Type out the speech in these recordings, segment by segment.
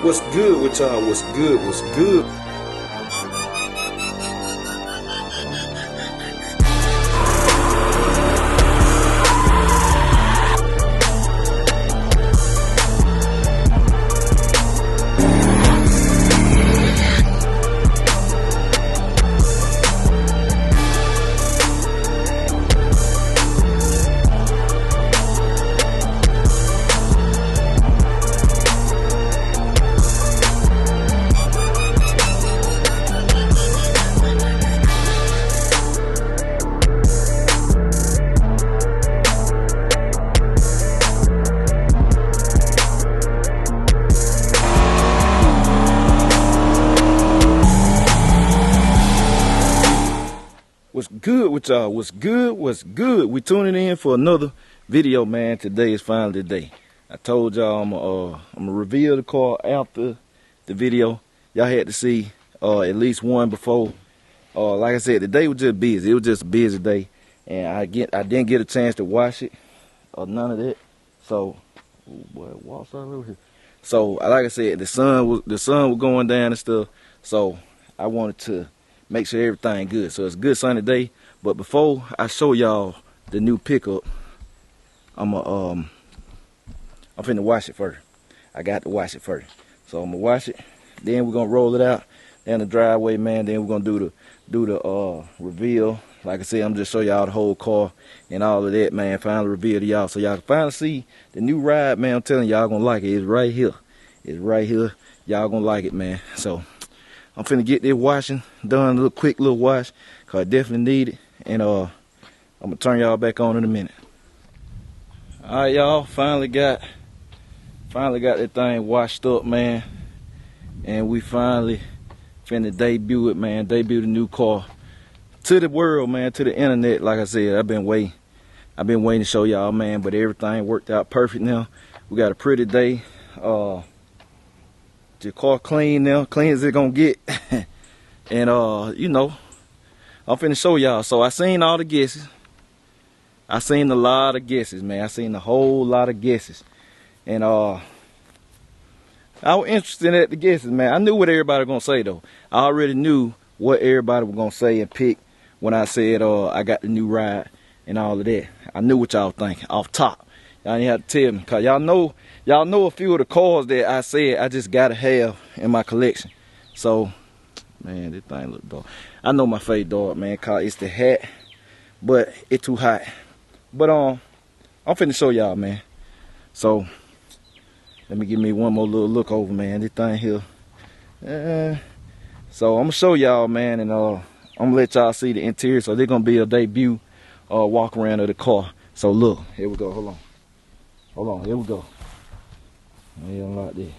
What's good with y'all? What's good? What's good? What's good with y'all? What's good? What's good? We tuning in for another video, man. Today is finally the day. I told y'all I'm gonna reveal the car after the video. Y'all had to see at least one before. Like I said, the day was just busy. It was just a busy day, and I didn't get a chance to wash it or none of that. So, oh boy, walks all over here. So, like I said, the sun was going down and stuff. So, I wanted to make sure everything good. So it's a good sunny day. But before I show y'all the new pickup, I'm finna wash it first. I got to wash it first. So I'm gonna wash it. Then we're gonna roll it out down the driveway, man. Then we're gonna do the reveal. Like I said, I'm just show y'all the whole car and all of that, man. Finally reveal to y'all so y'all can finally see the new ride, man. I'm telling y'all gonna like it. It's right here. It's right here. Y'all gonna like it, man. So I'm finna get this washing done, a quick little wash, cause I definitely need it. And I'm gonna turn y'all back on in a minute. All right, y'all, finally got that thing washed up, man. And we finally finna debut it, man. Debut the new car to the world, man, to the internet. Like I said, I've been waiting to show y'all, man. But everything worked out perfect now. We got a pretty day. The car clean now, clean as it gonna get. And you know, I'm finna show y'all. So I seen all the guesses. I seen a lot of guesses, man. I seen a whole lot of guesses. And I was interested at the guesses, man. I knew what everybody was gonna say though. I already knew what everybody was gonna say and pick when I said I got the new ride and all of that. I knew what y'all thinking off top. Y'all didn't have to tell me, cause y'all know a few of the cars that I said I just gotta have in my collection. So, man, this thing look dark. I know my face dark, man, cause it's the hat, but it's too hot. But I'm finna show y'all, man. So, let me give me one more little look over, man. This thing here. So I'm gonna show y'all, man, and I'm gonna let y'all see the interior. So they're gonna be a debut walk around of the car. So look, here we go. Hold on, here we go. Let me unlock this.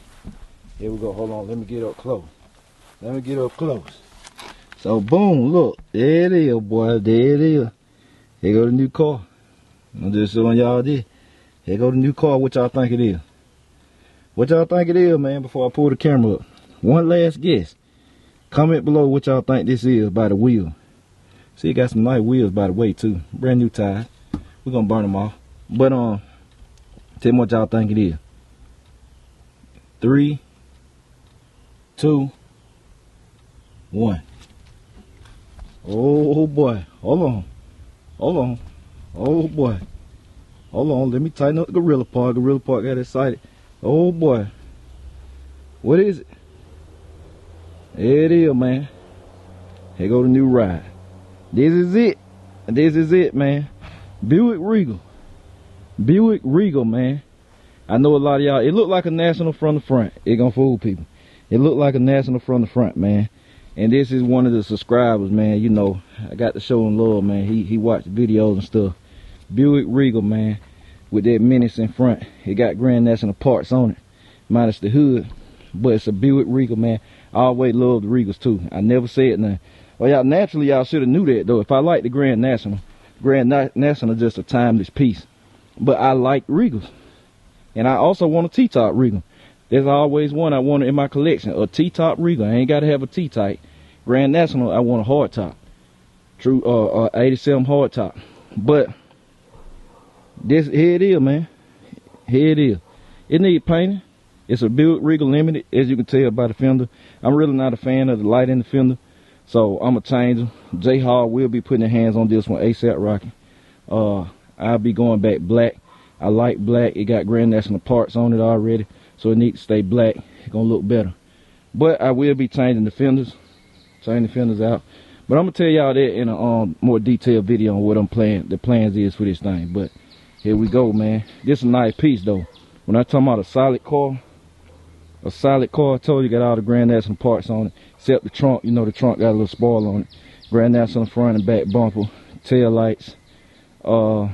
Here we go, hold on, let me get up close. So boom, look, there it is, boy, there it is. Here go the new car. I'm just showing y'all this. Here go the new car, what y'all think it is? What y'all think it is, man, before I pull the camera up? One last guess. Comment below what y'all think this is by the wheel. See, it got some nice wheels, by the way, too. Brand new tires. We're gonna burn them off. But tell me what y'all think it is. 3, 2, 1. Oh boy, hold on. Oh boy, hold on. Let me tighten up the gorilla part. Gorilla part got excited. Oh boy, what is it? There it is, man. Here go the new ride. This is it. This is it, man. Buick Regal, man. I know a lot of y'all, it looked like a National from the front. It gonna fool people. It looked like a National from the front, man. And this is one of the subscribers, man. You know, I got to show him love, man. He watched videos and stuff. Buick Regal, man, with that menace in front. It got Grand National parts on it, minus the hood. But it's a Buick Regal, man. I always loved the Regals too. I never said nothing. Well, y'all naturally y'all should have knew that though. If I like the Grand National is just a timeless piece. But I like Regals. And I also want a T-top Regal. There's always one I wanted in my collection, a T-top Regal. I ain't got to have a T-type. Grand National, I want a hard top. True, 87 hard top. But this, here it is, man. Here it is. It need painting. It's a Buick Regal Limited, as you can tell by the fender. I'm really not a fan of the light in the fender, so I'm going to change them. J Hall will be putting their hands on this one ASAP Rocky. I'll be going back black. I like black. It got Grand National parts on it already, so it needs to stay black. It's going to look better. But I will be changing the fenders. Changing the fenders out. But I'm going to tell y'all that in a more detailed video on what I'm planning. The plans is for this thing. But here we go, man. This is a nice piece, though. When I talk about a solid car, I told you got all the Grand National parts on it, except the trunk. You know, the trunk got a little spoil on it. Grand National front and back bumper, tail lights, the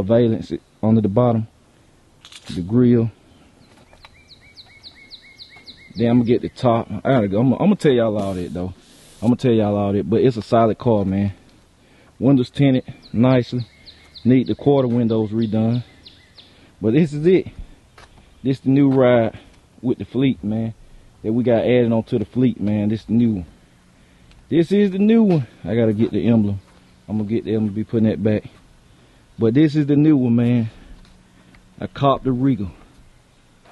valence under the bottom, the grill. Then I'm gonna get the top. I gotta go. I'm gonna tell y'all all that though. I'm gonna tell y'all all that. But it's a solid car, man. Windows tinted nicely. Need the quarter windows redone. But this is it. This the new ride with the fleet, man. That we got added onto the fleet, man. This the new one. This is the new one. I gotta get the emblem. I'm gonna get the emblem, be putting that back. But this is the new one, man. I copped the Regal.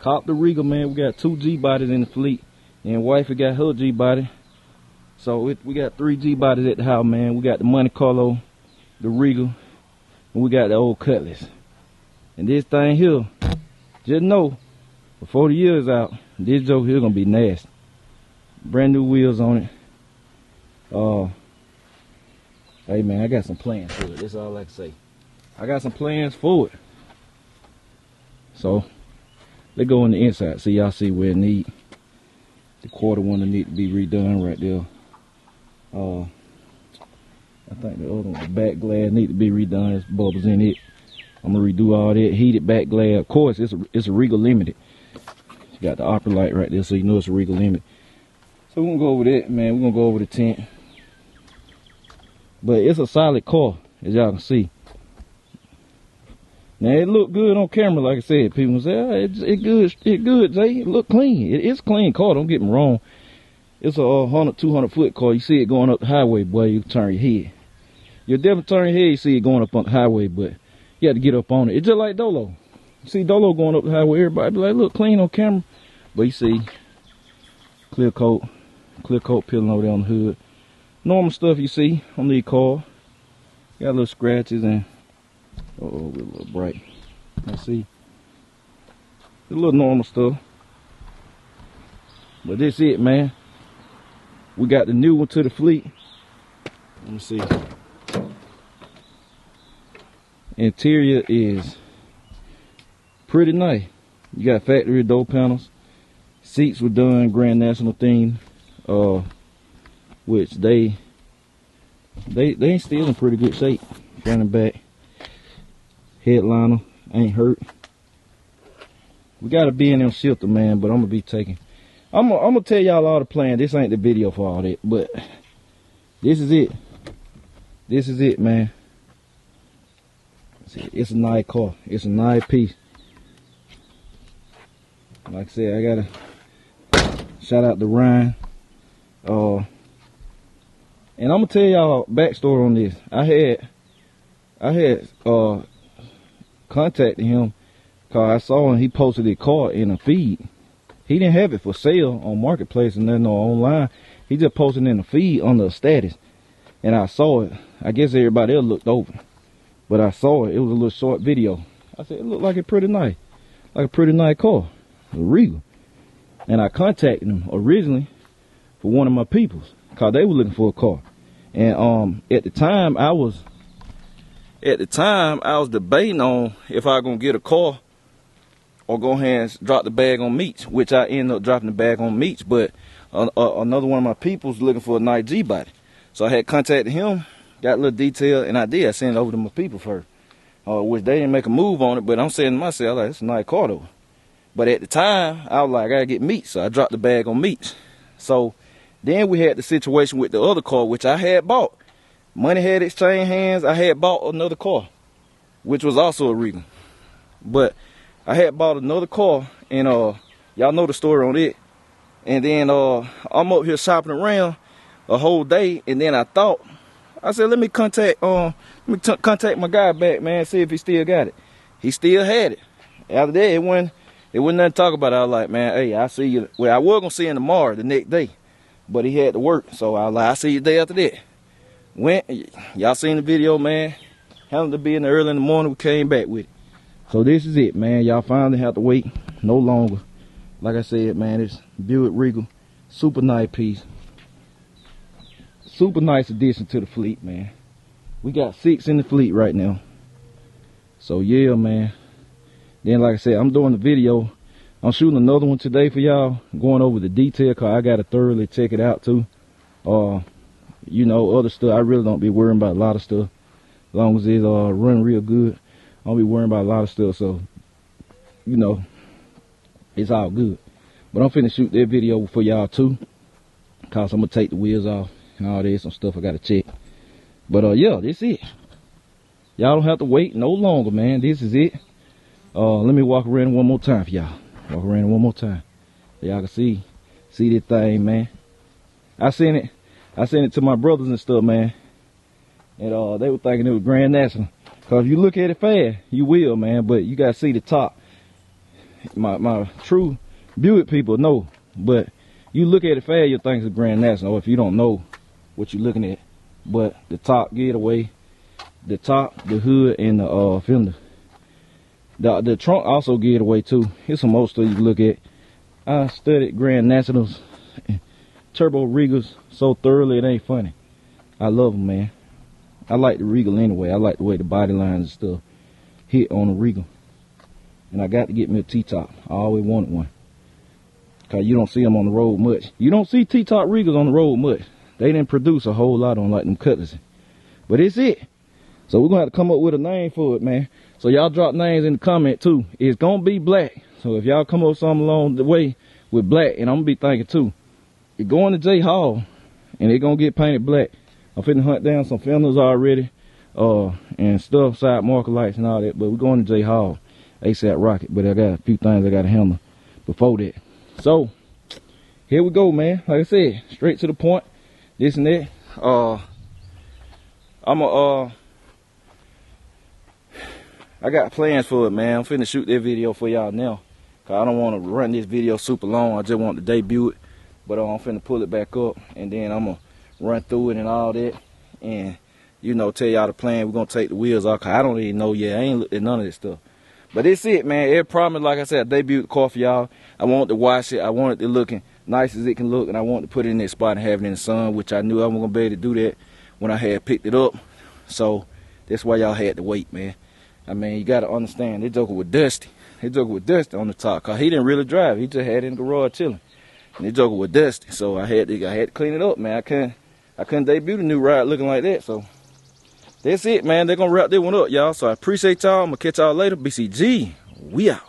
Copped the Regal, man. We got 2 G bodies in the fleet. And wifey got her G body. So we got 3 G bodies at the house, man. We got the Monte Carlo, the Regal, and we got the old Cutlass. And this thing here, just know, before the year is out, this joke here gonna be nasty. Brand new wheels on it. Hey man, I got some plans for it. That's all I can say. I got some plans for it. So let's go on the inside. So y'all see where it need. The quarter one need to be redone right there. I think the other one, the back glass need to be redone. There's bubbles in it. I'm gonna redo all that. Heated back glass. Of course, it's a Regal Limited. You got the opera light right there, so you know it's a Regal Limited. So we're gonna go over that, man. We're gonna go over the tent. But it's a solid car, as y'all can see. Now it look good on camera, like I said. People say, oh, it's good, Jay. It look clean. It's a clean car. Don't get me wrong. It's a 100, 200 foot car. You see it going up the highway, boy. You turn your head. You definitely turn your head. You see it going up on the highway, but you have to get up on it. It's just like Dolo. You see Dolo going up the highway. Everybody be like, look clean on camera, but you see clear coat peeling over there on the hood. Normal stuff you see on the car. Got little scratches and we're a little bright. Let's see. A little normal stuff. But this it, man. We got the new one to the fleet. Let me see. Interior is pretty nice. You got factory door panels. Seats were done Grand National theme. Which they ain't still in pretty good shape. Front and back. Headliner ain't hurt. We got a B&M shifter, man, but I'm gonna be taking. I'm gonna tell y'all all the plan. This ain't the video for all that, but this is it. This is it, man. See, it's a nice car. It's a nice piece. Like I said, I gotta shout out to Ryan. And I'm gonna tell y'all backstory on this. I had contacted him because I saw him. He posted his car in a feed. He didn't have it for sale on Marketplace and nothing or online. He just posted in a feed on the status, and I saw it. I guess everybody else looked over, but I saw it. It was a little short video. I said it looked like a pretty nice car, a Regal. And I contacted him originally for one of my peoples because they were looking for a car. And at the time I was debating on if I was gonna get a car or go ahead and drop the bag on Meach, which I ended up dropping the bag on Meach. But another one of my people's looking for a nice G body, so I had contacted him, got a little detail, and I sent it over to my people first, which they didn't make a move on it. But I'm saying to myself, like, it's a nice car though. But at the time I was like, I gotta get Meach, so I dropped the bag on Meach. So then we had the situation with the other car, which I had bought. Money had exchanged hands. I had bought another car, which was also a Regal. But I had bought another car, and y'all know the story on it. And then I'm up here shopping around a whole day, and then I said, let me contact my guy back, man, see if he still got it. He still had it. After that, It wasn't nothing to talk about. I was like, man, hey, I see you. Well, I was gonna see him tomorrow, the next day, but he had to work, so I was like, I see you the day after that. Went, y'all seen the video, man. Happened to be in the early in the morning. We came back with it. So this is it, man. Y'all finally have to wait no longer. Like I said, man, it's Buick Regal, super nice piece, super nice addition to the fleet, man. We got 6 in the fleet right now. So yeah, man. Then, like I said, I'm doing the video. I'm shooting another one today for y'all, going over the detail, cause I gotta thoroughly check it out too. You know, other stuff, I really don't be worrying about a lot of stuff. As long as it's run real good, I don't be worrying about a lot of stuff. So, you know, it's all good. But I'm finna shoot that video for y'all too, cause I'm gonna take the wheels off and all this, some stuff I gotta check. But yeah, this is it. Y'all don't have to wait no longer, man. This is it. Let me walk around one more time for y'all. Walk around one more time. Y'all can see this thing, man. I sent it to my brothers and stuff, man. And they were thinking it was Grand National. Cause if you look at it fast, you will, man. But you gotta see the top. My true Buick people know. But you look at it fast, you'll think it's a Grand National. Or if you don't know what you're looking at. But the top getaway, the top, the hood, and the fender. The trunk also get away too. Here's some more stuff you can look at. I studied Grand Nationals, Turbo Regals so thoroughly it ain't funny. I love them, man. I like the Regal anyway. I like the way the body lines and stuff hit on the Regal. And I got to get me a T-top. I always wanted one. Cause you don't see them on the road much. You don't see T-top Regals on the road much. They didn't produce a whole lot on like them Cutlass. But it's it. So we're gonna have to come up with a name for it, man. So y'all drop names in the comment too. It's gonna be black. So if y'all come up with something along the way with black, and I'm gonna be thinking too, it's going to J Hall and it's gonna get painted black. I'm finna hunt down some fenders already, and stuff, side marker lights and all that, but we're going to J Hall, ASAP Rocket. But I got a few things I gotta handle before that. So here we go, man. Like I said, straight to the point, this and that. I got plans for it, man. I'm finna shoot that video for y'all now. Cause I don't want to run this video super long. I just want to debut it. But I'm finna pull it back up. And then I'm going to run through it and all that. And, you know, tell y'all the plan. We're going to take the wheels off. Cause I don't even know yet. I ain't looked at none of this stuff. But it's it, man. Every promise, like I said, I debuted the car for y'all. I want to wash it. I want it to looking nice as it can look. And I want to put it in that spot and have it in the sun. Which I knew I wasn't going to be able to do that when I had picked it up. So that's why y'all had to wait, man. I mean, you got to understand, they joking with Dusty. They joking with Dusty on the top, cause he didn't really drive. He just had it in the garage chilling. And they joking with Dusty, so I had to clean it up, man. I couldn't debut the new ride looking like that. So that's it, man. They're gonna wrap this one up, y'all. So I appreciate y'all. I'm gonna catch y'all later. BCG, we out.